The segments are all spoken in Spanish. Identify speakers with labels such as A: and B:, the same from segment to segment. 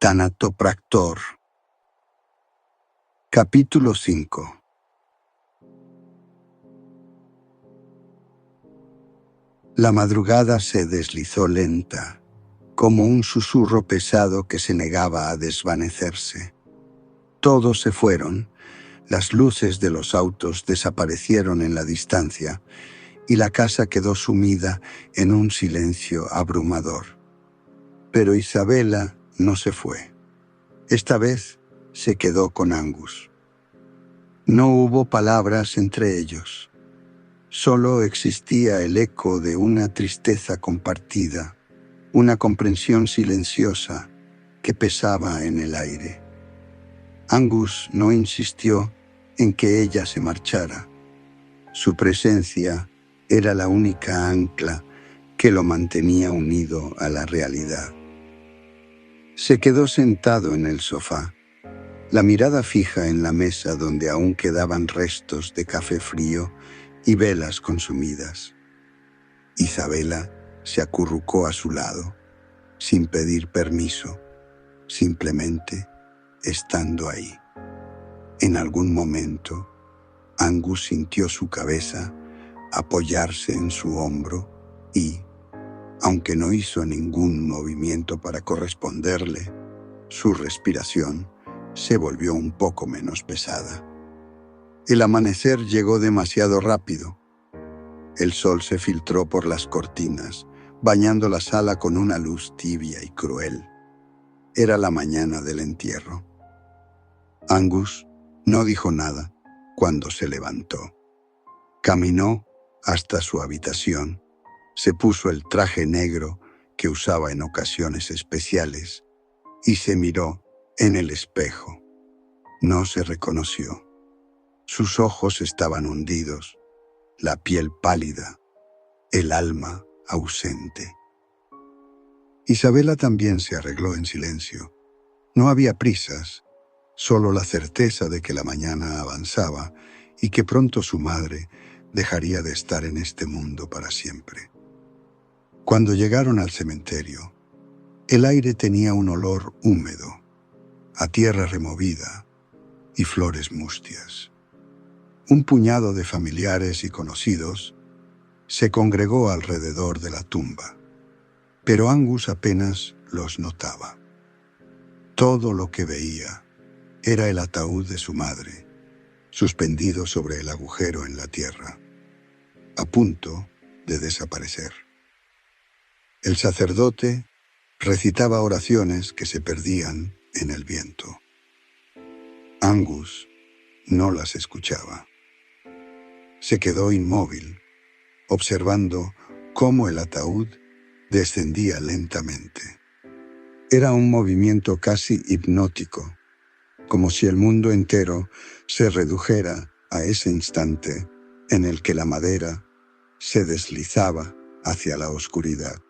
A: Thanatopractor. Capítulo 5. La madrugada se deslizó lenta, como un susurro pesado que se negaba a desvanecerse. Todos se fueron, las luces de los autos desaparecieron en la distancia y la casa quedó sumida en un silencio abrumador. Pero Isabela no se fue. Esta vez se quedó con Angus. No hubo palabras entre ellos. Solo existía el eco de una tristeza compartida, una comprensión silenciosa que pesaba en el aire. Angus no insistió en que ella se marchara. Su presencia era la única ancla que lo mantenía unido a la realidad. Se quedó sentado en el sofá, la mirada fija en la mesa donde aún quedaban restos de café frío y velas consumidas. Isabela se acurrucó a su lado, sin pedir permiso, simplemente estando ahí. En algún momento, Angus sintió su cabeza apoyarse en su hombro y, aunque no hizo ningún movimiento para corresponderle, su respiración se volvió un poco menos pesada. El amanecer llegó demasiado rápido. El sol se filtró por las cortinas, bañando la sala con una luz tibia y cruel. Era la mañana del entierro. Angus no dijo nada cuando se levantó. Caminó hasta su habitación, se puso el traje negro que usaba en ocasiones especiales y se miró en el espejo. No se reconoció. Sus ojos estaban hundidos, la piel pálida, el alma ausente. Isabela también se arregló en silencio. No había prisas, solo la certeza de que la mañana avanzaba y que pronto su madre dejaría de estar en este mundo para siempre. Cuando llegaron al cementerio, el aire tenía un olor húmedo, a tierra removida y flores mustias. Un puñado de familiares y conocidos se congregó alrededor de la tumba, pero Angus apenas los notaba. Todo lo que veía era el ataúd de su madre, suspendido sobre el agujero en la tierra, a punto de desaparecer. El sacerdote recitaba oraciones que se perdían en el viento. Angus no las escuchaba. Se quedó inmóvil, observando cómo el ataúd descendía lentamente. Era un movimiento casi hipnótico, como si el mundo entero se redujera a ese instante en el que la madera se deslizaba hacia la oscuridad.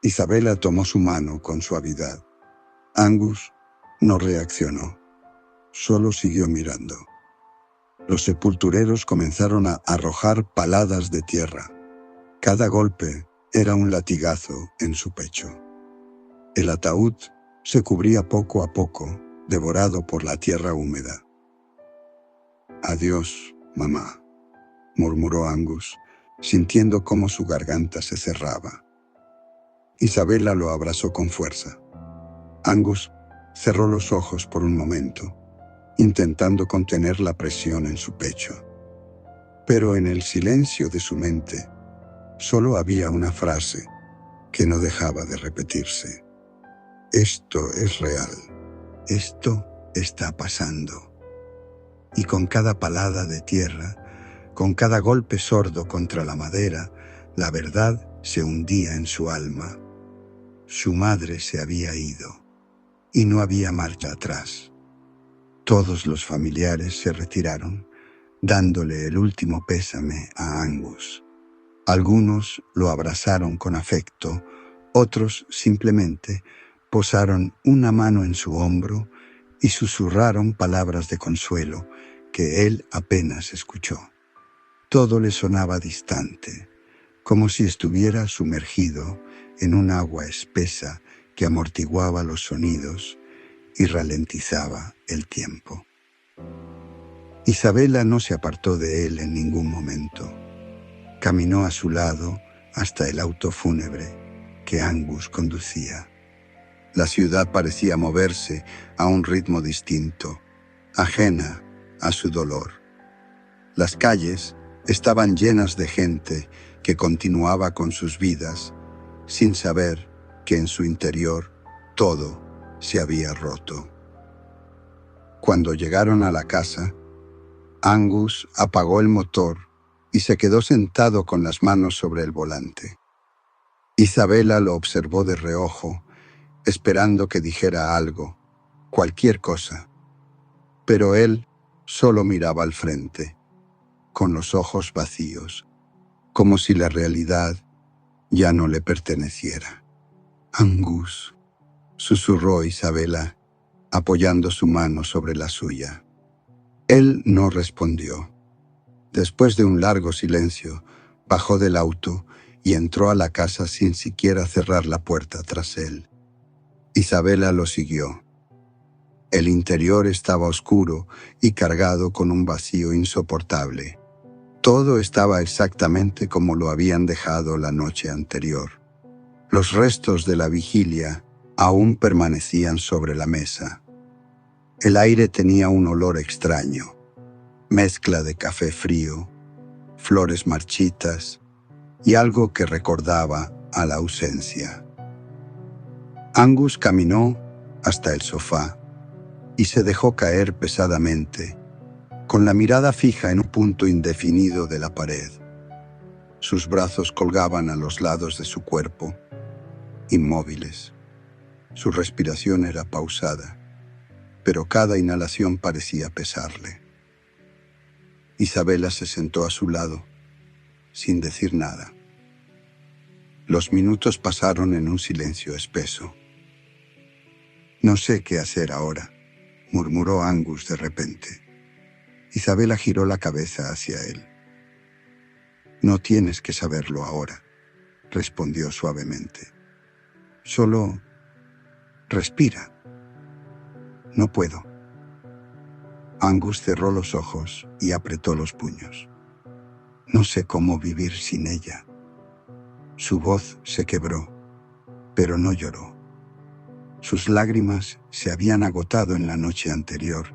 A: Isabela tomó su mano con suavidad. Angus no reaccionó, solo siguió mirando. Los sepultureros comenzaron a arrojar paladas de tierra. Cada golpe era un latigazo en su pecho. El ataúd se cubría poco a poco, devorado por la tierra húmeda. «Adiós, mamá», murmuró Angus, sintiendo cómo su garganta se cerraba. Isabela lo abrazó con fuerza. Angus cerró los ojos por un momento, intentando contener la presión en su pecho. Pero en el silencio de su mente, solo había una frase que no dejaba de repetirse. Esto es real. Esto está pasando. Y con cada palada de tierra, con cada golpe sordo contra la madera, la verdad se hundía en su alma. Su madre se había ido, y no había marcha atrás. Todos los familiares se retiraron, dándole el último pésame a Angus. Algunos lo abrazaron con afecto, otros simplemente posaron una mano en su hombro y susurraron palabras de consuelo que él apenas escuchó. Todo le sonaba distante, como si estuviera sumergido en un agua espesa que amortiguaba los sonidos y ralentizaba el tiempo. Isabela no se apartó de él en ningún momento. Caminó a su lado hasta el auto fúnebre que Angus conducía. La ciudad parecía moverse a un ritmo distinto, ajena a su dolor. Las calles estaban llenas de gente que continuaba con sus vidas sin saber que en su interior todo se había roto. Cuando llegaron a la casa, Angus apagó el motor y se quedó sentado con las manos sobre el volante. Isabela lo observó de reojo, esperando que dijera algo, cualquier cosa. Pero él solo miraba al frente, con los ojos vacíos, como si la realidad ya no le perteneciera. Angus, susurró Isabela, apoyando su mano sobre la suya. Él no respondió. Después de un largo silencio, bajó del auto y entró a la casa sin siquiera cerrar la puerta tras él. Isabela lo siguió. El interior estaba oscuro y cargado con un vacío insoportable. Todo estaba exactamente como lo habían dejado la noche anterior. Los restos de la vigilia aún permanecían sobre la mesa. El aire tenía un olor extraño, mezcla de café frío, flores marchitas y algo que recordaba a la ausencia. Angus caminó hasta el sofá y se dejó caer pesadamente, con la mirada fija en un punto indefinido de la pared. Sus brazos colgaban a los lados de su cuerpo, inmóviles. Su respiración era pausada, pero cada inhalación parecía pesarle. Isabela se sentó a su lado, sin decir nada. Los minutos pasaron en un silencio espeso. «No sé qué hacer ahora», murmuró Angus de repente. Isabela giró la cabeza hacia él. «No tienes que saberlo ahora», respondió suavemente. «Solo respira». «No puedo». Angus cerró los ojos y apretó los puños. «No sé cómo vivir sin ella». Su voz se quebró, pero no lloró. Sus lágrimas se habían agotado en la noche anterior,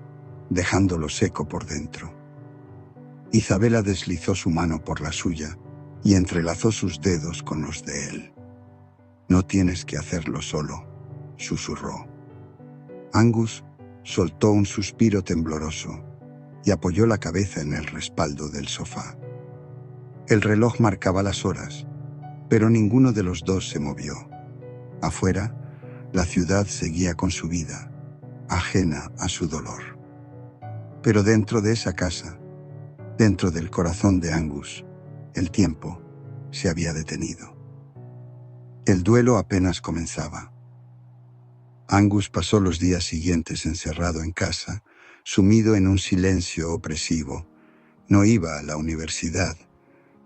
A: dejándolo seco por dentro. Isabela deslizó su mano por la suya y entrelazó sus dedos con los de él. «No tienes que hacerlo solo», susurró. Angus soltó un suspiro tembloroso y apoyó la cabeza en el respaldo del sofá. El reloj marcaba las horas, pero ninguno de los dos se movió. Afuera, la ciudad seguía con su vida, ajena a su dolor. Pero dentro de esa casa, dentro del corazón de Angus, el tiempo se había detenido. El duelo apenas comenzaba. Angus pasó los días siguientes encerrado en casa, sumido en un silencio opresivo. No iba a la universidad,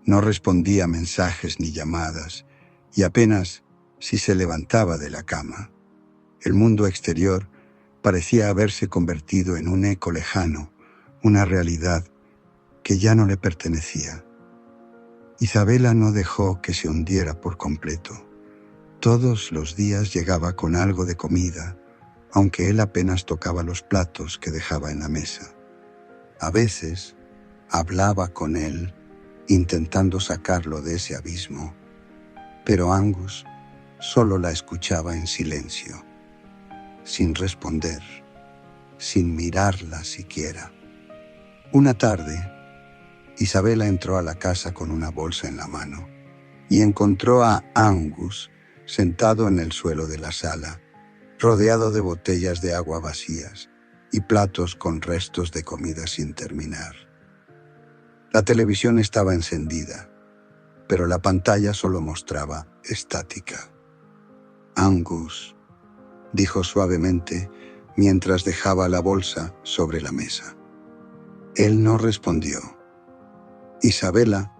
A: no respondía mensajes ni llamadas, y apenas si se levantaba de la cama. El mundo exterior parecía haberse convertido en un eco lejano, una realidad que ya no le pertenecía. Isabela no dejó que se hundiera por completo. Todos los días llegaba con algo de comida, aunque él apenas tocaba los platos que dejaba en la mesa. A veces hablaba con él, intentando sacarlo de ese abismo, pero Angus solo la escuchaba en silencio, sin responder, sin mirarla siquiera. Una tarde, Isabela entró a la casa con una bolsa en la mano y encontró a Angus sentado en el suelo de la sala, rodeado de botellas de agua vacías y platos con restos de comida sin terminar. La televisión estaba encendida, pero la pantalla solo mostraba estática. «Angus», dijo suavemente mientras dejaba la bolsa sobre la mesa. Él no respondió. Isabela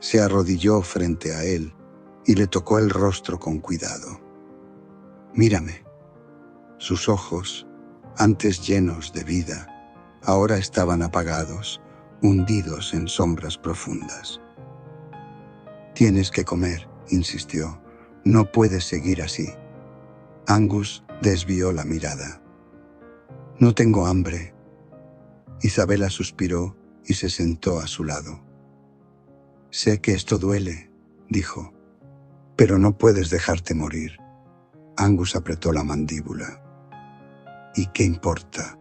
A: se arrodilló frente a él y le tocó el rostro con cuidado. Mírame. Sus ojos, antes llenos de vida, ahora estaban apagados, hundidos en sombras profundas. Tienes que comer, insistió. No puedes seguir así. Angus desvió la mirada. No tengo hambre. Isabela suspiró y se sentó a su lado. Sé que esto duele, dijo, pero no puedes dejarte morir. Angus apretó la mandíbula. ¿Y qué importa?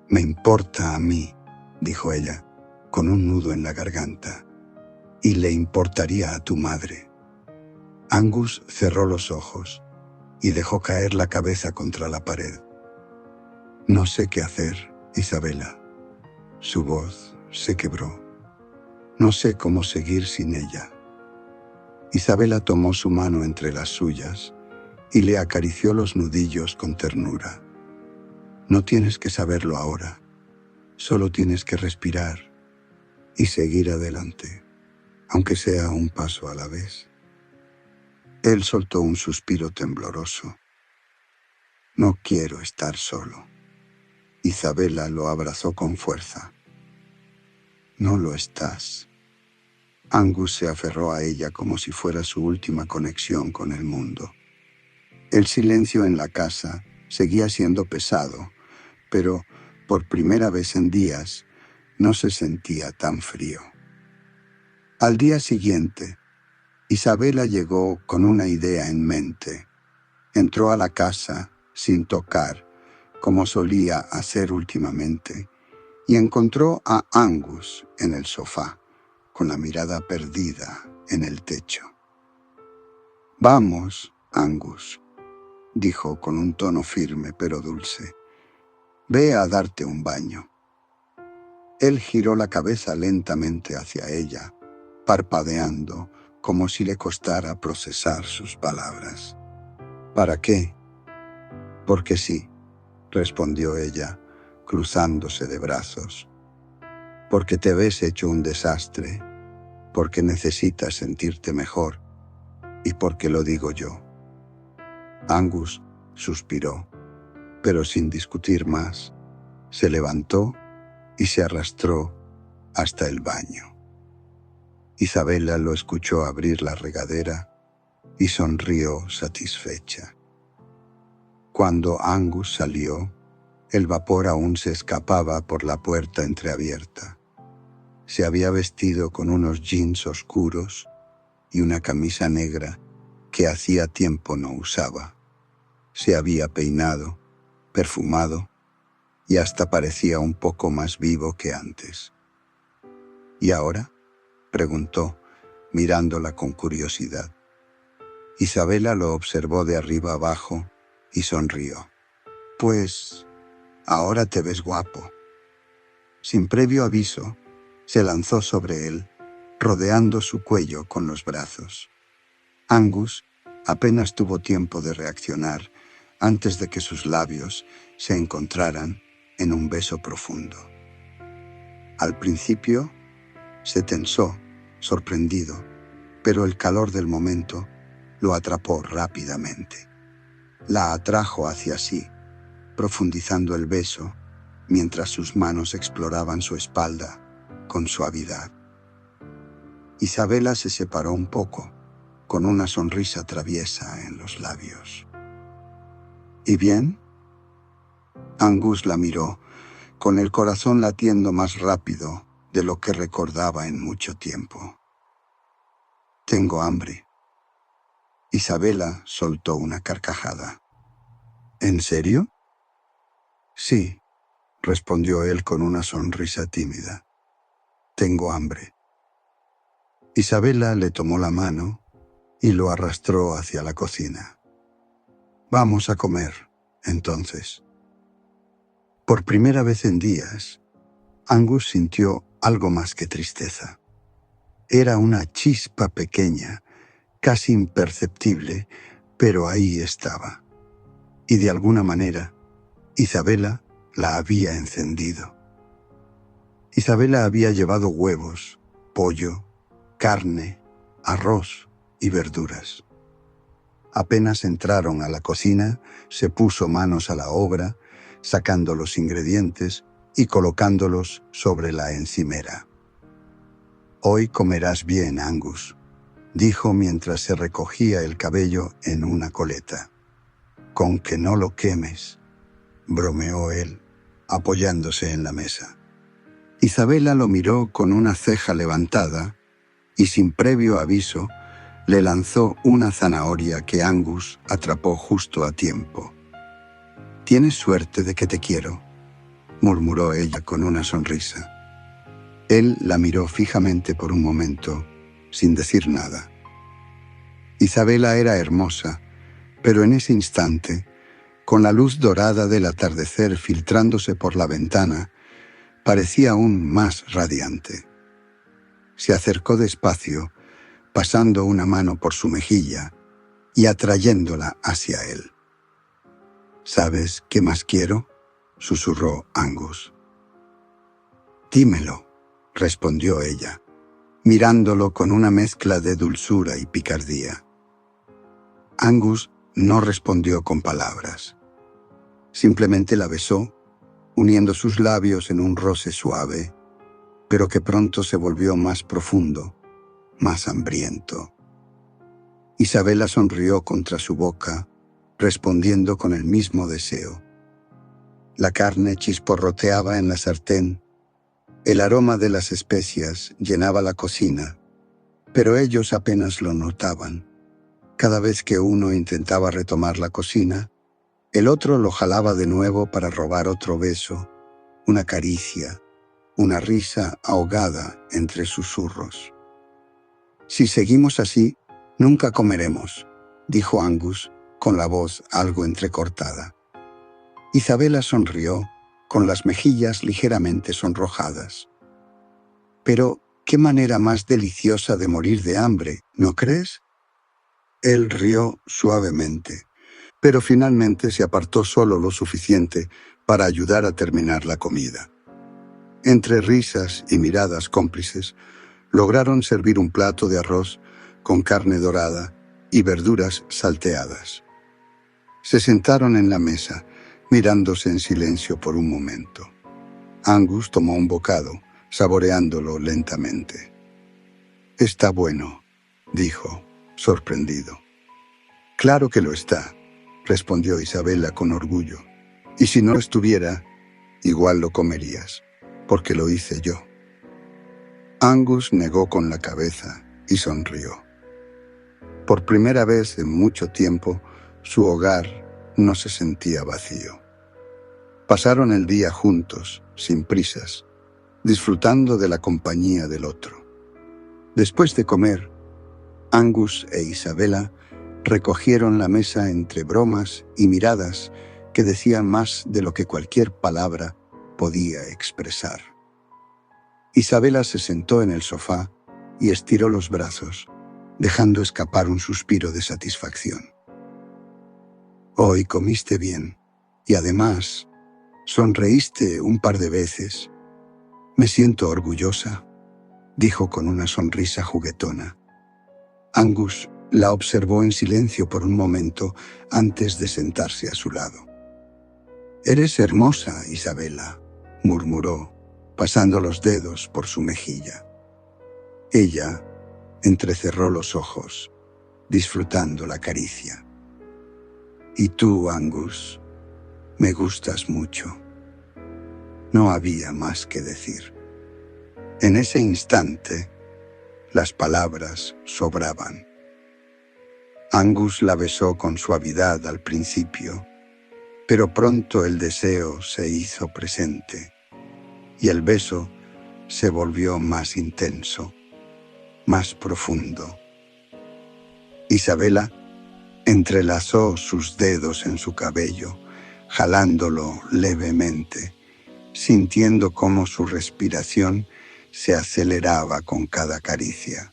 A: Me importa a mí, dijo ella, con un nudo en la garganta. Y le importaría a tu madre. Angus cerró los ojos y dejó caer la cabeza contra la pared. No sé qué hacer, Isabela. Su voz se quebró. No sé cómo seguir sin ella. Isabela tomó su mano entre las suyas y le acarició los nudillos con ternura. No tienes que saberlo ahora. Solo tienes que respirar y seguir adelante, aunque sea un paso a la vez. Él soltó un suspiro tembloroso. No quiero estar solo. Isabela lo abrazó con fuerza. No lo estás. Angus se aferró a ella como si fuera su última conexión con el mundo. El silencio en la casa seguía siendo pesado, pero por primera vez en días no se sentía tan frío. Al día siguiente, Isabela llegó con una idea en mente. Entró a la casa sin tocar, como solía hacer últimamente, y encontró a Angus en el sofá, con la mirada perdida en el techo. Vamos, Angus, dijo con un tono firme pero dulce. Ve a darte un baño. Él giró la cabeza lentamente hacia ella, parpadeando como si le costara procesar sus palabras. ¿Para qué? Porque sí, respondió ella, cruzándose de brazos. Porque te ves hecho un desastre, porque necesitas sentirte mejor y porque lo digo yo. Angus suspiró, pero sin discutir más, se levantó y se arrastró hasta el baño. Isabela lo escuchó abrir la regadera y sonrió satisfecha. Cuando Angus salió, el vapor aún se escapaba por la puerta entreabierta. Se había vestido con unos jeans oscuros y una camisa negra que hacía tiempo no usaba. Se había peinado, perfumado, y hasta parecía un poco más vivo que antes. ¿Y ahora?, preguntó, mirándola con curiosidad. Isabela lo observó de arriba abajo y sonrió. Pues, ahora te ves guapo. Sin previo aviso, se lanzó sobre él, rodeando su cuello con los brazos. Angus apenas tuvo tiempo de reaccionar antes de que sus labios se encontraran en un beso profundo. Al principio, se tensó, sorprendido, pero el calor del momento lo atrapó rápidamente. La atrajo hacia sí, profundizando el beso, mientras sus manos exploraban su espalda con suavidad. Isabela se separó un poco, con una sonrisa traviesa en los labios. ¿Y bien? Angus la miró, con el corazón latiendo más rápido de lo que recordaba en mucho tiempo. Tengo hambre. Isabela soltó una carcajada. ¿En serio? Sí, respondió él con una sonrisa tímida. Tengo hambre. Isabela le tomó la mano y lo arrastró hacia la cocina. Vamos a comer, entonces. Por primera vez en días, Angus sintió algo más que tristeza. Era una chispa pequeña, casi imperceptible, pero ahí estaba. Y de alguna manera, Isabela la había encendido. Isabela había llevado huevos, pollo, carne, arroz y verduras. Apenas entraron a la cocina, se puso manos a la obra, sacando los ingredientes y colocándolos sobre la encimera. «Hoy comerás bien, Angus», dijo mientras se recogía el cabello en una coleta. «Con que no lo quemes», bromeó él, apoyándose en la mesa. Isabela lo miró con una ceja levantada y, sin previo aviso, le lanzó una zanahoria que Angus atrapó justo a tiempo. «Tienes suerte de que te quiero», murmuró ella con una sonrisa. Él la miró fijamente por un momento, sin decir nada. Isabela era hermosa, pero en ese instante, con la luz dorada del atardecer filtrándose por la ventana, parecía aún más radiante. Se acercó despacio, pasando una mano por su mejilla y atrayéndola hacia él. «¿Sabes qué más quiero?», susurró Angus. «Dímelo», respondió ella, mirándolo con una mezcla de dulzura y picardía. Angus no respondió con palabras. Simplemente la besó, uniendo sus labios en un roce suave, pero que pronto se volvió más profundo, más hambriento. Isabela sonrió contra su boca, respondiendo con el mismo deseo. La carne chisporroteaba en la sartén. El aroma de las especias llenaba la cocina, pero ellos apenas lo notaban. Cada vez que uno intentaba retomar la cocina, el otro lo jalaba de nuevo para robar otro beso, una caricia, una risa ahogada entre susurros. «Si seguimos así, nunca comeremos», dijo Angus, con la voz algo entrecortada. Isabela sonrió, con las mejillas ligeramente sonrojadas. «Pero qué manera más deliciosa de morir de hambre, ¿no crees?». Él rió suavemente, pero finalmente se apartó solo lo suficiente para ayudar a terminar la comida. Entre risas y miradas cómplices, lograron servir un plato de arroz con carne dorada y verduras salteadas. Se sentaron en la mesa, mirándose en silencio por un momento. Angus tomó un bocado, saboreándolo lentamente. «Está bueno», dijo, sorprendido. «Claro que lo está», respondió Isabela con orgullo. «Y si no estuviera, igual lo comerías, porque lo hice yo». Angus negó con la cabeza y sonrió. Por primera vez en mucho tiempo, su hogar no se sentía vacío. Pasaron el día juntos, sin prisas, disfrutando de la compañía del otro. Después de comer, Angus e Isabela recogieron la mesa entre bromas y miradas que decían más de lo que cualquier palabra podía expresar. Isabela se sentó en el sofá y estiró los brazos, dejando escapar un suspiro de satisfacción. «Hoy comiste bien, y además sonreíste un par de veces. Me siento orgullosa», dijo con una sonrisa juguetona. Angus la observó en silencio por un momento antes de sentarse a su lado. «Eres hermosa, Isabela», murmuró, pasando los dedos por su mejilla. Ella entrecerró los ojos, disfrutando la caricia. «Y tú, Angus, me gustas mucho». No había más que decir. En ese instante, las palabras sobraban. Angus la besó con suavidad al principio, pero pronto el deseo se hizo presente, y el beso se volvió más intenso, más profundo. Isabela entrelazó sus dedos en su cabello, jalándolo levemente, sintiendo cómo su respiración se aceleraba con cada caricia.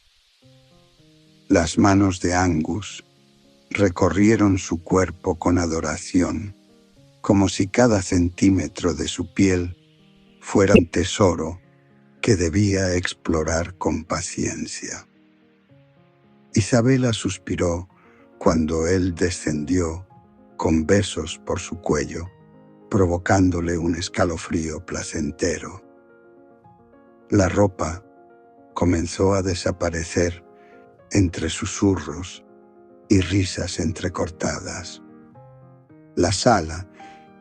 A: Las manos de Angus recorrieron su cuerpo con adoración, como si cada centímetro de su piel fuera un tesoro que debía explorar con paciencia. Isabela suspiró, cuando él descendió con besos por su cuello, provocándole un escalofrío placentero. La ropa comenzó a desaparecer entre susurros y risas entrecortadas. La sala,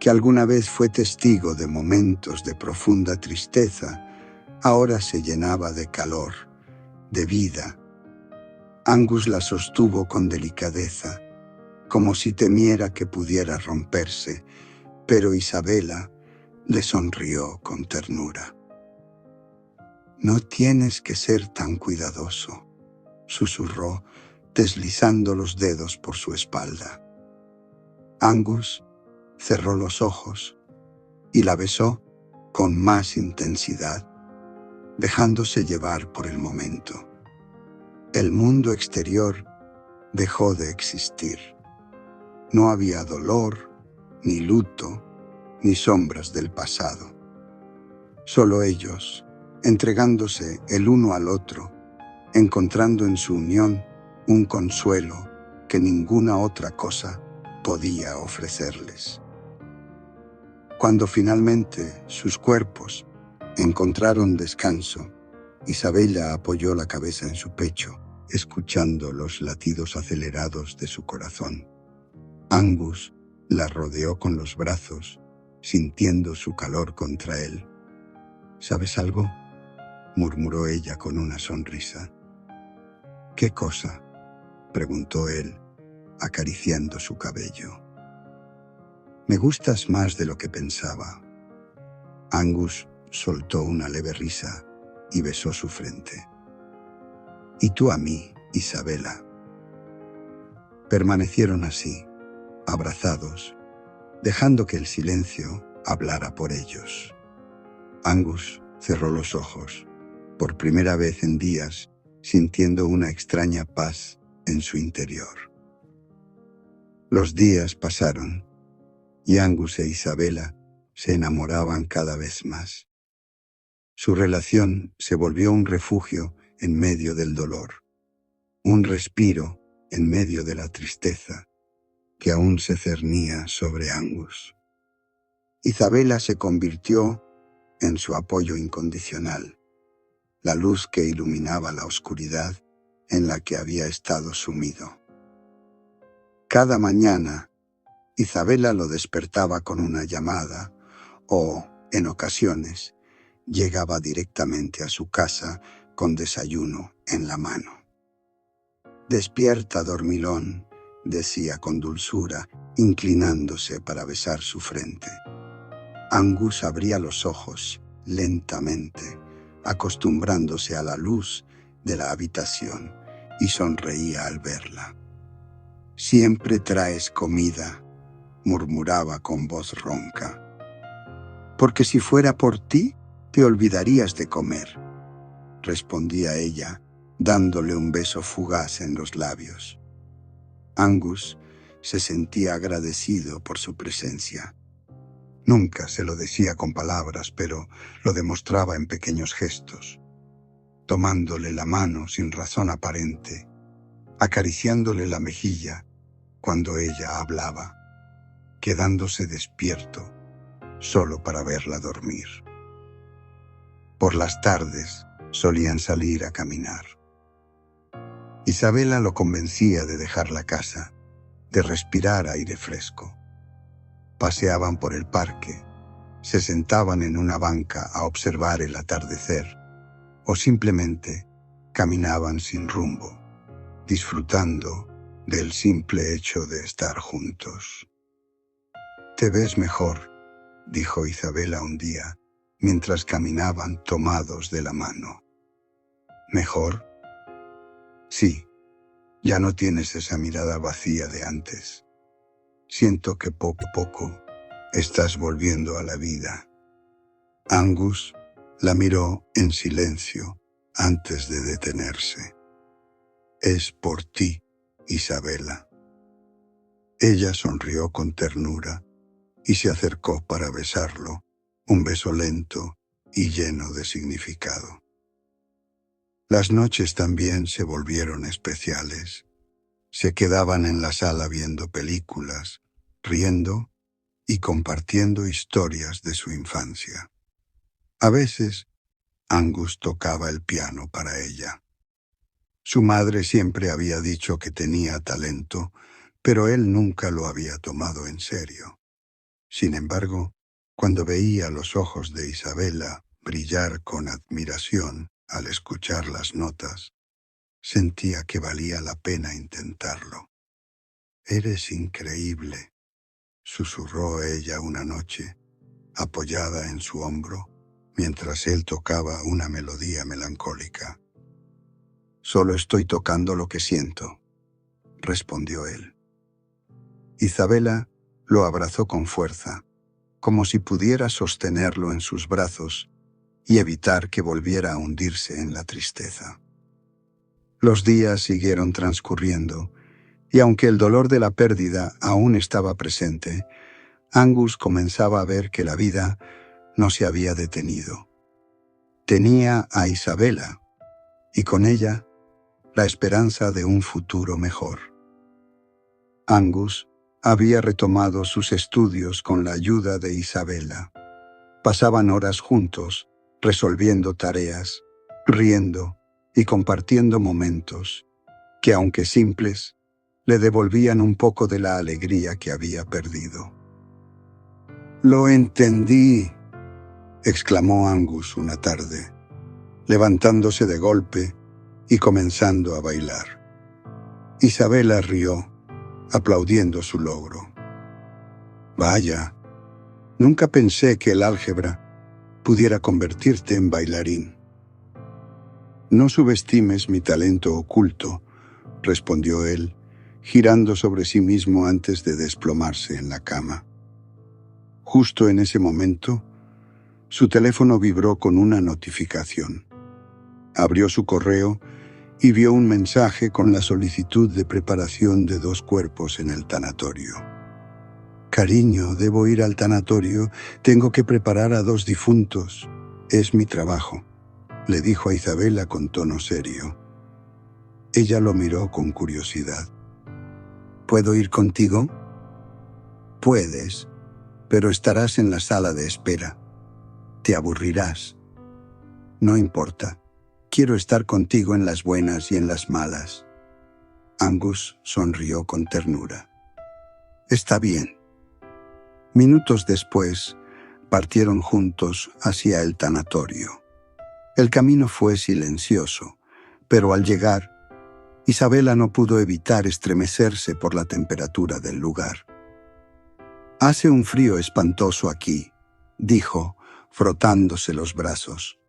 A: que alguna vez fue testigo de momentos de profunda tristeza, ahora se llenaba de calor, de vida. Angus la sostuvo con delicadeza, como si temiera que pudiera romperse, pero Isabela le sonrió con ternura. «No tienes que ser tan cuidadoso», susurró, deslizando los dedos por su espalda. Angus cerró los ojos y la besó con más intensidad, dejándose llevar por el momento. El mundo exterior dejó de existir. No había dolor, ni luto, ni sombras del pasado. Solo ellos, entregándose el uno al otro, encontrando en su unión un consuelo que ninguna otra cosa podía ofrecerles. Cuando finalmente sus cuerpos encontraron descanso, Isabela apoyó la cabeza en su pecho, escuchando los latidos acelerados de su corazón. Angus la rodeó con los brazos, sintiendo su calor contra él. «¿Sabes algo?», murmuró ella con una sonrisa. «¿Qué cosa?», preguntó él, acariciando su cabello. «Me gustas más de lo que pensaba». Angus soltó una leve risa y besó su frente. «Y tú a mí, Isabela». Permanecieron así, abrazados, dejando que el silencio hablara por ellos. Angus cerró los ojos, por primera vez en días, sintiendo una extraña paz en su interior. Los días pasaron, y Angus e Isabela se enamoraban cada vez más. Su relación se volvió un refugio en medio del dolor, un respiro en medio de la tristeza que aún se cernía sobre Angus. Isabela se convirtió en su apoyo incondicional, la luz que iluminaba la oscuridad en la que había estado sumido. Cada mañana, Isabela lo despertaba con una llamada o, en ocasiones, llegaba directamente a su casa con desayuno en la mano. «Despierta, dormilón», decía con dulzura, inclinándose para besar su frente. Angus abría los ojos lentamente, acostumbrándose a la luz de la habitación, y sonreía al verla. «Siempre traes comida», murmuraba con voz ronca. «Porque si fuera por ti, te olvidarías de comer», respondía ella, dándole un beso fugaz en los labios. Angus se sentía agradecido por su presencia. Nunca se lo decía con palabras, pero lo demostraba en pequeños gestos, tomándole la mano sin razón aparente, acariciándole la mejilla cuando ella hablaba, quedándose despierto solo para verla dormir. Por las tardes solían salir a caminar. Isabela lo convencía de dejar la casa, de respirar aire fresco. Paseaban por el parque, se sentaban en una banca a observar el atardecer, o simplemente caminaban sin rumbo, disfrutando del simple hecho de estar juntos. «Te ves mejor», dijo Isabela un día, mientras caminaban tomados de la mano. «¿Mejor?» «Sí, ya no tienes esa mirada vacía de antes. Siento que poco a poco estás volviendo a la vida». Angus la miró en silencio antes de detenerse. «Es por ti, Isabela». Ella sonrió con ternura y se acercó para besarlo, un beso lento y lleno de significado. Las noches también se volvieron especiales. Se quedaban en la sala viendo películas, riendo y compartiendo historias de su infancia. A veces, Angus tocaba el piano para ella. Su madre siempre había dicho que tenía talento, pero él nunca lo había tomado en serio. Sin embargo, cuando veía los ojos de Isabela brillar con admiración al escuchar las notas, sentía que valía la pena intentarlo. «Eres increíble», susurró ella una noche, apoyada en su hombro, mientras él tocaba una melodía melancólica. «Solo estoy tocando lo que siento», respondió él. Isabela lo abrazó con fuerza, como si pudiera sostenerlo en sus brazos y evitar que volviera a hundirse en la tristeza. Los días siguieron transcurriendo, y aunque el dolor de la pérdida aún estaba presente, Angus comenzaba a ver que la vida no se había detenido. Tenía a Isabela, y con ella la esperanza de un futuro mejor. Angus había retomado sus estudios con la ayuda de Isabela. Pasaban horas juntos, resolviendo tareas, riendo y compartiendo momentos que, aunque simples, le devolvían un poco de la alegría que había perdido. «Lo entendí», exclamó Angus una tarde, levantándose de golpe y comenzando a bailar. Isabela rió, aplaudiendo su logro. «Vaya, nunca pensé que el álgebra pudiera convertirte en bailarín». «No subestimes mi talento oculto», respondió él, girando sobre sí mismo antes de desplomarse en la cama. Justo en ese momento, su teléfono vibró con una notificación. Abrió su correo y vio un mensaje con la solicitud de preparación de 2 cuerpos en el tanatorio. «Cariño, debo ir al tanatorio. Tengo que preparar a 2 difuntos. Es mi trabajo», le dijo a Isabela con tono serio. Ella lo miró con curiosidad. «¿Puedo ir contigo?» «Puedes, pero estarás en la sala de espera. Te aburrirás». «No importa. Quiero estar contigo en las buenas y en las malas». Angus sonrió con ternura. «Está bien». Minutos después, partieron juntos hacia el tanatorio. El camino fue silencioso, pero al llegar, Isabela no pudo evitar estremecerse por la temperatura del lugar. «Hace un frío espantoso aquí», dijo, frotándose los brazos.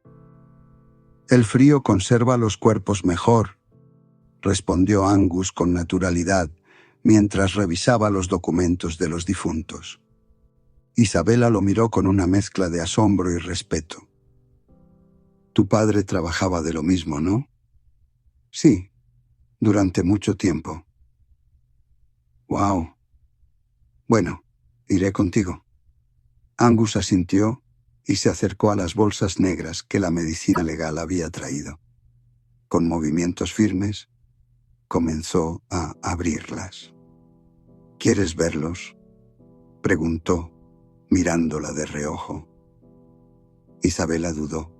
A: «El frío conserva los cuerpos mejor», respondió Angus con naturalidad, mientras revisaba los documentos de los difuntos. Isabela lo miró con una mezcla de asombro y respeto. «Tu padre trabajaba de lo mismo, ¿no?» «Sí, durante mucho tiempo». «Wow. Bueno, iré contigo». Angus asintió y se acercó a las bolsas negras que la medicina legal había traído. Con movimientos firmes, comenzó a abrirlas. «¿Quieres verlos?», preguntó, mirándola de reojo. Isabela dudó,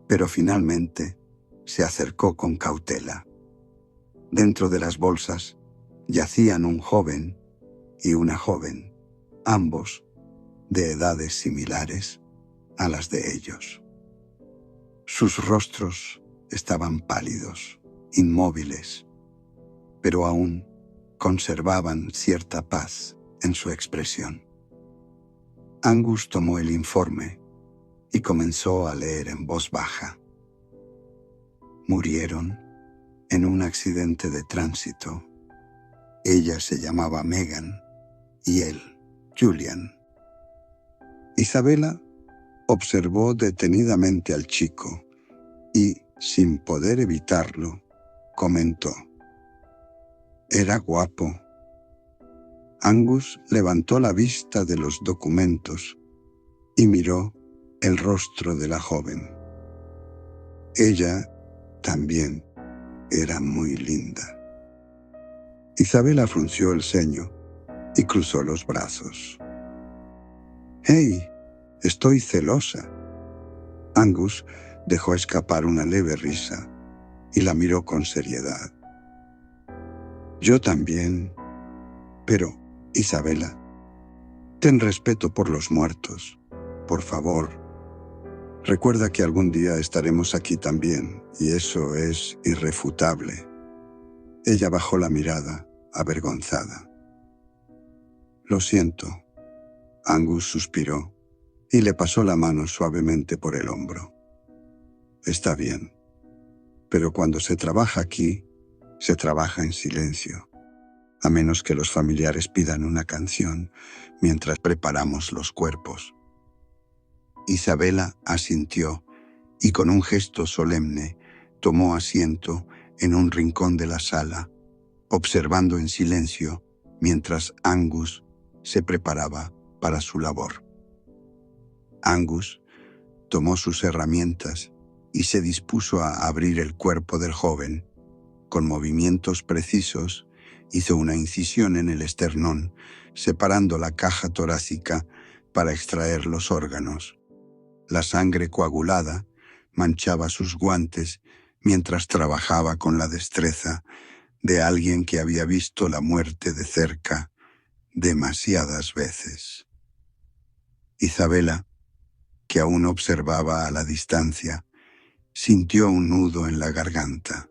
A: pero finalmente se acercó con cautela. Dentro de las bolsas yacían un joven y una joven, ambos de edades similares a las de ellos. Sus rostros estaban pálidos, inmóviles, pero aún conservaban cierta paz en su expresión. Angus tomó el informe y comenzó a leer en voz baja. «Murieron en un accidente de tránsito. Ella se llamaba Megan y él, Julian». Isabela observó detenidamente al chico y, sin poder evitarlo, comentó: «Era guapo». Angus levantó la vista de los documentos y miró el rostro de la joven. Ella también era muy linda. Isabela frunció el ceño y cruzó los brazos. «¡Hey! Estoy celosa». Angus dejó escapar una leve risa y la miró con seriedad. «Yo también. Pero, Isabela, ten respeto por los muertos. Por favor. Recuerda que algún día estaremos aquí también, y eso es irrefutable». Ella bajó la mirada, avergonzada. «Lo siento». Angus suspiró y le pasó la mano suavemente por el hombro. «Está bien. Pero cuando se trabaja aquí, se trabaja en silencio, a menos que los familiares pidan una canción mientras preparamos los cuerpos». Isabela asintió y con un gesto solemne tomó asiento en un rincón de la sala, observando en silencio mientras Angus se preparaba para su labor. Angus tomó sus herramientas y se dispuso a abrir el cuerpo del joven. Con movimientos precisos, hizo una incisión en el esternón, separando la caja torácica para extraer los órganos. La sangre coagulada manchaba sus guantes mientras trabajaba con la destreza de alguien que había visto la muerte de cerca demasiadas veces. Isabela, que aún observaba a la distancia, sintió un nudo en la garganta.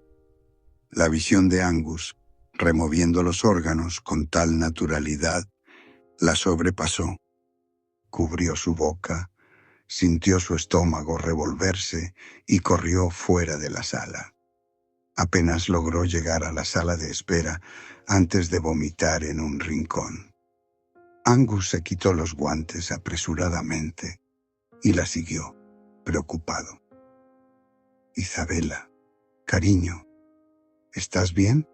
A: La visión de Angus, removiendo los órganos con tal naturalidad, la sobrepasó. Cubrió su boca, sintió su estómago revolverse y corrió fuera de la sala. Apenas logró llegar a la sala de espera antes de vomitar en un rincón. Angus se quitó los guantes apresuradamente y la siguió, preocupado. «Isabela, cariño, ¿estás bien?».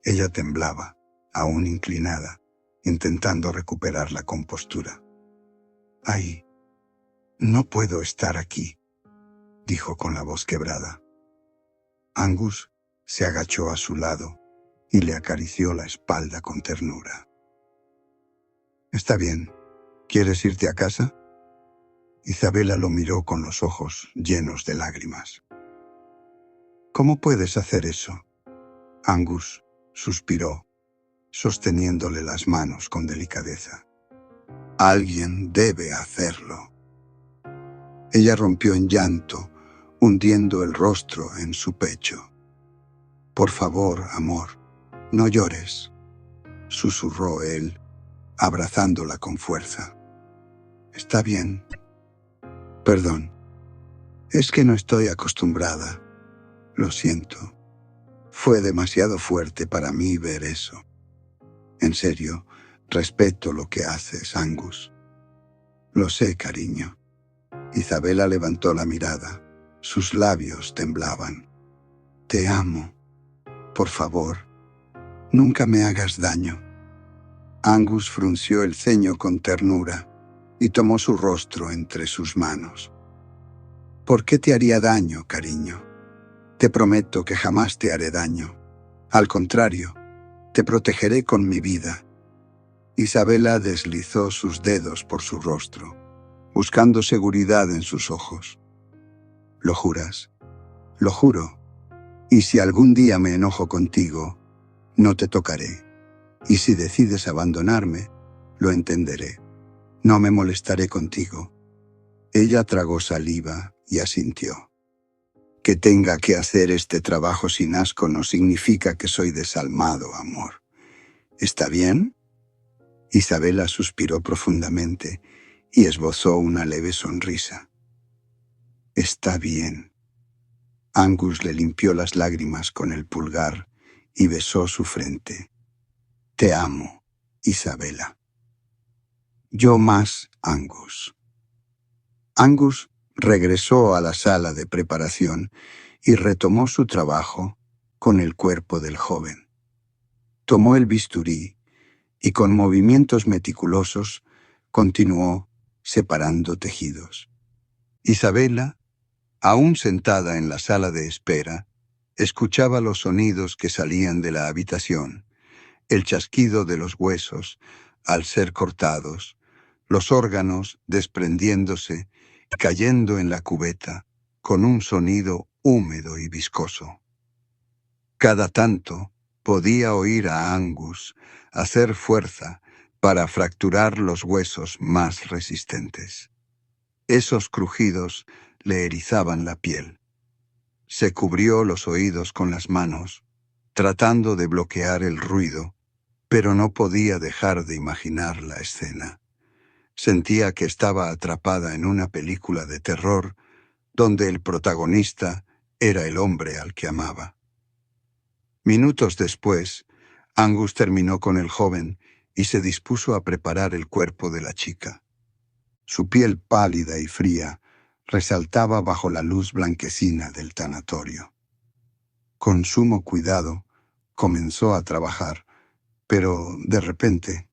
A: Ella temblaba, aún inclinada, intentando recuperar la compostura. «Ay, no puedo estar aquí», dijo con la voz quebrada. Angus se agachó a su lado y le acarició la espalda con ternura. «Está bien. ¿Quieres irte a casa?». Isabela lo miró con los ojos llenos de lágrimas. «¿Cómo puedes hacer eso?». Angus suspiró, sosteniéndole las manos con delicadeza. «Alguien debe hacerlo». Ella rompió en llanto, hundiendo el rostro en su pecho. «Por favor, amor, no llores», susurró él, abrazándola con fuerza. «Está bien. Perdón. Es que no estoy acostumbrada. Lo siento. Fue demasiado fuerte para mí ver eso. En serio, respeto lo que haces, Angus». «Lo sé, cariño». Isabela levantó la mirada. Sus labios temblaban. «Te amo. Por favor, nunca me hagas daño». Angus frunció el ceño con ternura y tomó su rostro entre sus manos. «¿Por qué te haría daño, cariño? Te prometo que jamás te haré daño. Al contrario, te protegeré con mi vida». Isabela deslizó sus dedos por su rostro, buscando seguridad en sus ojos. «¿Lo juras?». «Lo juro. Y si algún día me enojo contigo, no te tocaré. Y si decides abandonarme, lo entenderé. No me molestaré contigo». Ella tragó saliva y asintió. «Que tenga que hacer este trabajo sin asco no significa que soy desalmado, amor. ¿Está bien?». Isabela suspiró profundamente y esbozó una leve sonrisa. «Está bien». Angus le limpió las lágrimas con el pulgar y besó su frente. «Te amo, Isabela». «Yo más, Angus». Angus regresó a la sala de preparación y retomó su trabajo con el cuerpo del joven. Tomó el bisturí y con movimientos meticulosos continuó separando tejidos. Isabela, aún sentada en la sala de espera, escuchaba los sonidos que salían de la habitación el chasquido de los huesos al ser cortados, los órganos desprendiéndose y cayendo en la cubeta con un sonido húmedo y viscoso. Cada tanto podía oír a Angus hacer fuerza para fracturar los huesos más resistentes. Esos crujidos le erizaban la piel. Se cubrió los oídos con las manos, tratando de bloquear el ruido, pero no podía dejar de imaginar la escena. Sentía que estaba atrapada en una película de terror donde el protagonista era el hombre al que amaba. Minutos después, Angus terminó con el joven y se dispuso a preparar el cuerpo de la chica. Su piel pálida y fría resaltaba bajo la luz blanquecina del tanatorio. Con sumo cuidado, comenzó a trabajar, pero de repente...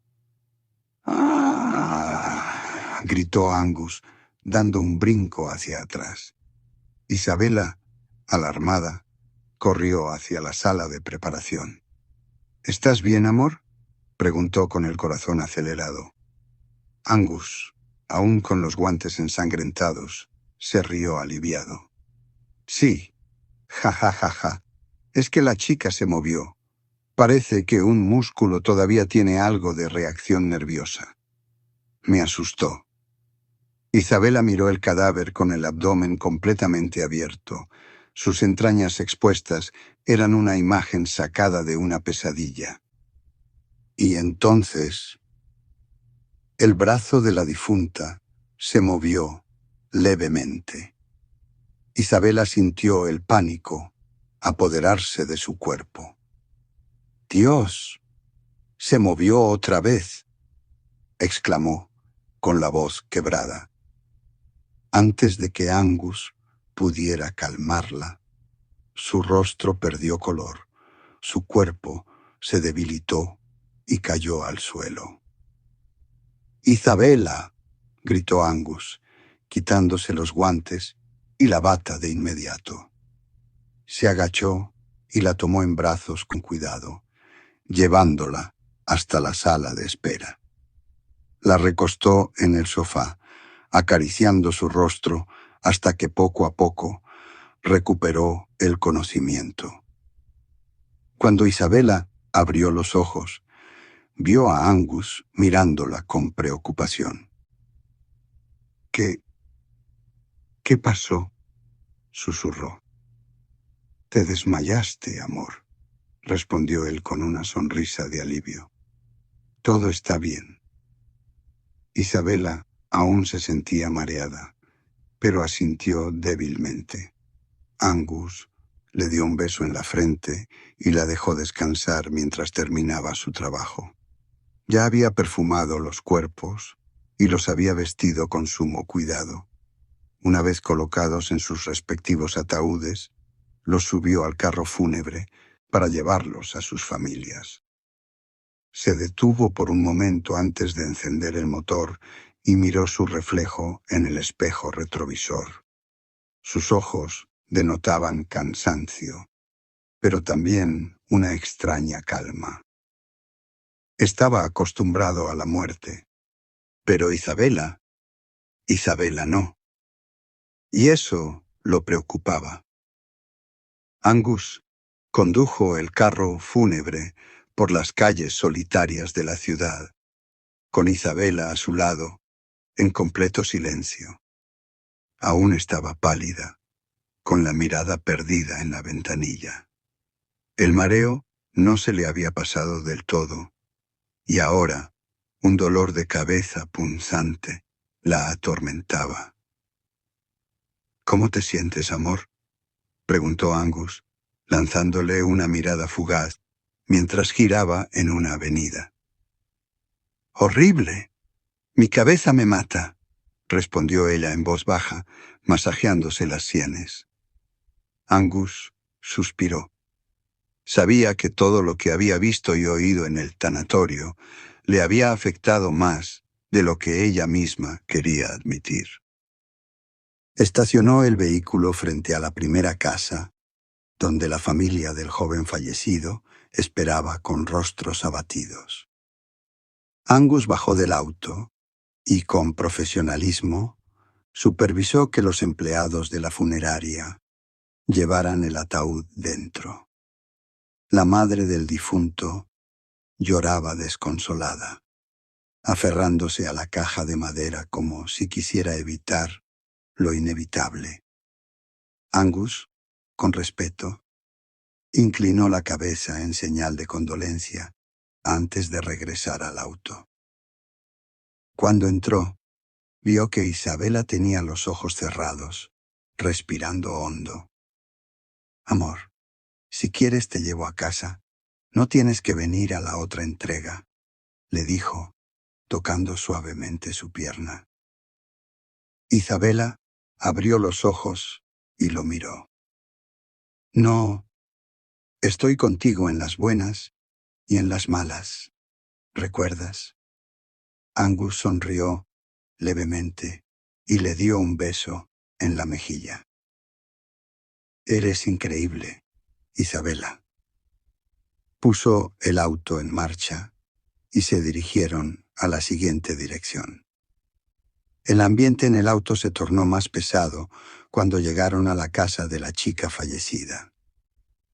A: ¡Ah! Gritó Angus, dando un brinco hacia atrás. Isabela, alarmada, corrió hacia la sala de preparación. ¿Estás bien, amor?, preguntó con el corazón acelerado. Angus, aún con los guantes ensangrentados, se rió aliviado. Sí, ja ja ja ja. Es que la chica se movió. Parece que un músculo todavía tiene algo de reacción nerviosa. Me asustó. Isabela miró el cadáver con el abdomen completamente abierto. Sus entrañas expuestas eran una imagen sacada de una pesadilla. Y entonces, el brazo de la difunta se movió levemente. Isabela sintió el pánico apoderarse de su cuerpo. ¡Dios! ¡Se movió otra vez!, exclamó con la voz quebrada. Antes de que Angus pudiera calmarla, su rostro perdió color, su cuerpo se debilitó y cayó al suelo. ¡Isabela!, gritó Angus, quitándose los guantes y la bata de inmediato. Se agachó y la tomó en brazos con cuidado, llevándola hasta la sala de espera. La recostó en el sofá, acariciando su rostro hasta que poco a poco recuperó el conocimiento. Cuando Isabela abrió los ojos, vio a Angus mirándola con preocupación. ¿Qué pasó?, susurró. «Te desmayaste, amor», respondió él con una sonrisa de alivio. «Todo está bien». Isabela aún se sentía mareada, pero asintió débilmente. Angus le dio un beso en la frente y la dejó descansar mientras terminaba su trabajo. Ya había perfumado los cuerpos y los había vestido con sumo cuidado. Una vez colocados en sus respectivos ataúdes, los subió al carro fúnebre para llevarlos a sus familias. Se detuvo por un momento antes de encender el motor y miró su reflejo en el espejo retrovisor. Sus ojos denotaban cansancio, pero también una extraña calma. Estaba acostumbrado a la muerte, pero Isabela no. Y eso lo preocupaba. Angus condujo el carro fúnebre por las calles solitarias de la ciudad, con Isabela a su lado, en completo silencio. Aún estaba pálida, con la mirada perdida en la ventanilla. El mareo no se le había pasado del todo, y ahora un dolor de cabeza punzante la atormentaba. «¿Cómo te sientes, amor?», preguntó Angus, lanzándole una mirada fugaz mientras giraba en una avenida. «Horrible. Mi cabeza me mata», respondió ella en voz baja, masajeándose las sienes. Angus suspiró. Sabía que todo lo que había visto y oído en el tanatorio le había afectado más de lo que ella misma quería admitir. Estacionó el vehículo frente a la primera casa, donde la familia del joven fallecido esperaba con rostros abatidos. Angus bajó del auto y, con profesionalismo, supervisó que los empleados de la funeraria llevaran el ataúd dentro. La madre del difunto lloraba desconsolada, aferrándose a la caja de madera como si quisiera evitar lo inevitable. Angus, con respeto, inclinó la cabeza en señal de condolencia antes de regresar al auto. Cuando entró, vio que Isabela tenía los ojos cerrados, respirando hondo. «Amor, si quieres te llevo a casa. No tienes que venir a la otra entrega», le dijo, tocando suavemente su pierna. Isabela abrió los ojos y lo miró. «No, estoy contigo en las buenas y en las malas. ¿Recuerdas?». Angus sonrió levemente y le dio un beso en la mejilla. «Eres increíble, Isabela». Puso el auto en marcha y se dirigieron a la siguiente dirección. El ambiente en el auto se tornó más pesado cuando llegaron a la casa de la chica fallecida.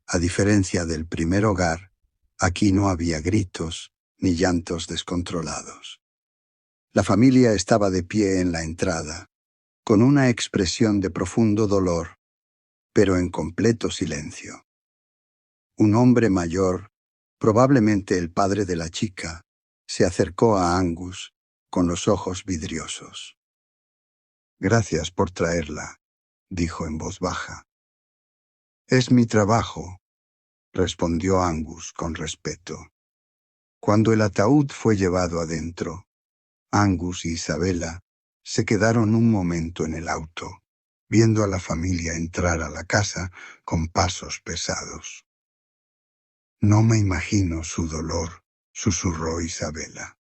A: A diferencia del primer hogar, aquí no había gritos ni llantos descontrolados. La familia estaba de pie en la entrada, con una expresión de profundo dolor, pero en completo silencio. Un hombre mayor, probablemente el padre de la chica, se acercó a Angus con los ojos vidriosos. «Gracias por traerla», dijo en voz baja. «Es mi trabajo», respondió Angus con respeto. Cuando el ataúd fue llevado adentro, Angus y Isabela se quedaron un momento en el auto, viendo a la familia entrar a la casa con pasos pesados. «No me imagino su dolor», susurró Isabela.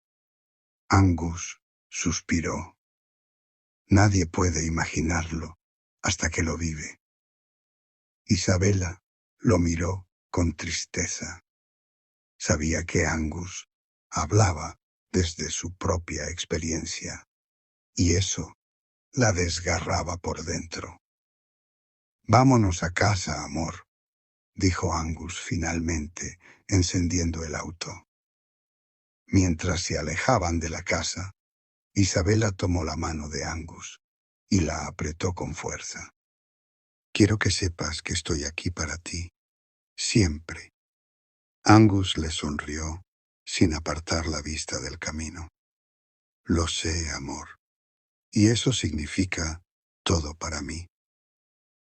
A: Angus suspiró. «Nadie puede imaginarlo hasta que lo vive». Isabela lo miró con tristeza. Sabía que Angus hablaba desde su propia experiencia, y eso la desgarraba por dentro. «Vámonos a casa, amor», dijo Angus finalmente, encendiendo el auto. Mientras se alejaban de la casa, Isabela tomó la mano de Angus y la apretó con fuerza. «Quiero que sepas que estoy aquí para ti, siempre». Angus le sonrió sin apartar la vista del camino. «Lo sé, amor, y eso significa todo para mí».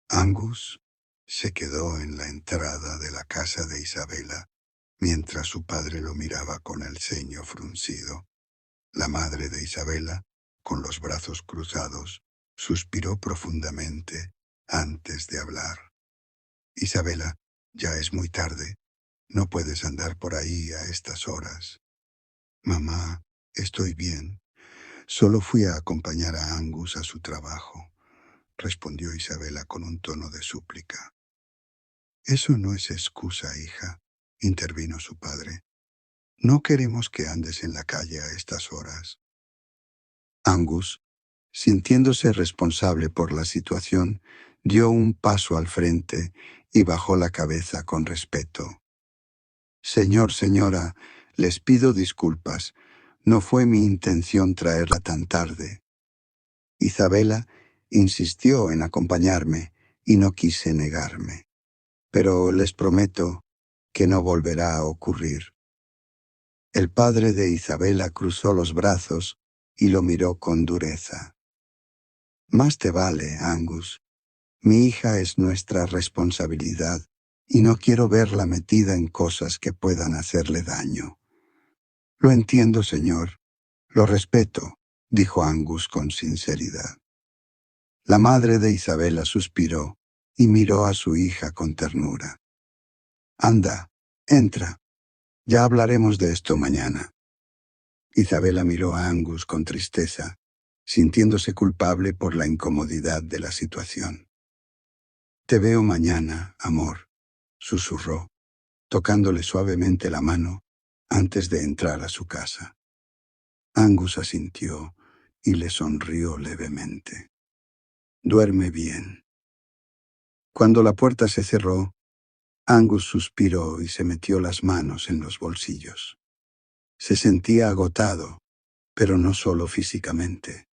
A: Angus se quedó en la entrada de la casa de Isabela mientras su padre lo miraba con el ceño fruncido. La madre de Isabela, con los brazos cruzados, suspiró profundamente antes de hablar. «Isabela, ya es muy tarde. No puedes andar por ahí a estas horas». «Mamá, estoy bien. Solo fui a acompañar a Angus a su trabajo», respondió Isabela con un tono de súplica. «Eso no es excusa, hija», intervino su padre. «No queremos que andes en la calle a estas horas». Angus, sintiéndose responsable por la situación, dio un paso al frente y bajó la cabeza con respeto. Señora, les pido disculpas. No fue mi intención traerla tan tarde». Isabela insistió en acompañarme y no quise negarme. «Pero les prometo que no volverá a ocurrir». El padre de Isabela cruzó los brazos y lo miró con dureza. «Más te vale, Angus. Mi hija es nuestra responsabilidad y no quiero verla metida en cosas que puedan hacerle daño». «Lo entiendo, señor. Lo respeto», dijo Angus con sinceridad. La madre de Isabela suspiró y miró a su hija con ternura. «Anda, entra. Ya hablaremos de esto mañana». Isabela miró a Angus con tristeza, sintiéndose culpable por la incomodidad de la situación. «Te veo mañana, amor», susurró. tocándole suavemente la mano antes de entrar a su casa. Angus asintió y le sonrió levemente. «Duerme bien». Cuando la puerta se cerró, Angus suspiró y se metió las manos en los bolsillos. Se sentía agotado, pero no solo físicamente.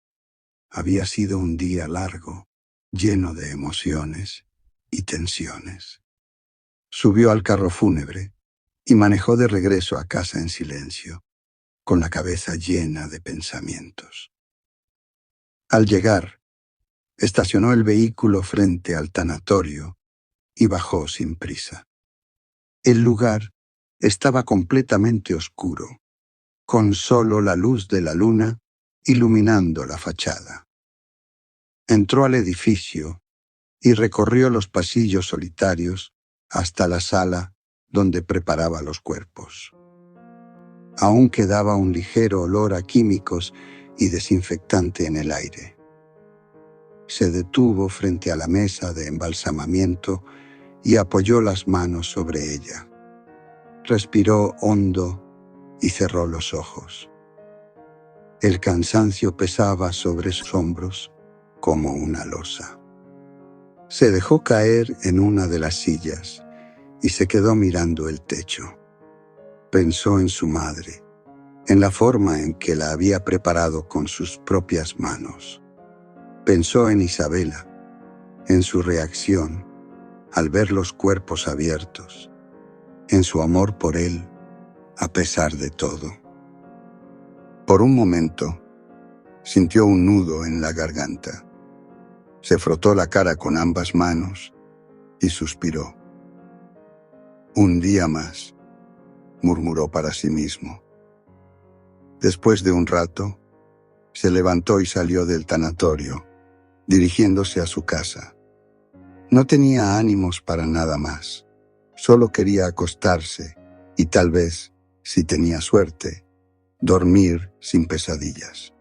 A: Había sido un día largo, lleno de emociones y tensiones. Subió al carro fúnebre y manejó de regreso a casa en silencio, con la cabeza llena de pensamientos. Al llegar, estacionó el vehículo frente al tanatorio y bajó sin prisa. El lugar estaba completamente oscuro, con solo la luz de la luna iluminando la fachada. Entró al edificio y recorrió los pasillos solitarios hasta la sala donde preparaba los cuerpos. Aún quedaba un ligero olor a químicos y desinfectante en el aire. Se detuvo frente a la mesa de embalsamamiento y apoyó las manos sobre ella. Respiró hondo y cerró los ojos. El cansancio pesaba sobre sus hombros como una losa. Se dejó caer en una de las sillas y se quedó mirando el techo. Pensó en su madre, en la forma en que la había preparado con sus propias manos. Pensó en Isabela, en su reacción al ver los cuerpos abiertos, en su amor por él, a pesar de todo. Por un momento, sintió un nudo en la garganta. Se frotó la cara con ambas manos y suspiró. «Un día más», murmuró para sí mismo. Después de un rato, se levantó y salió del tanatorio, dirigiéndose a su casa. No tenía ánimos para nada más. Solo quería acostarse y tal vez, si tenía suerte, dormir sin pesadillas.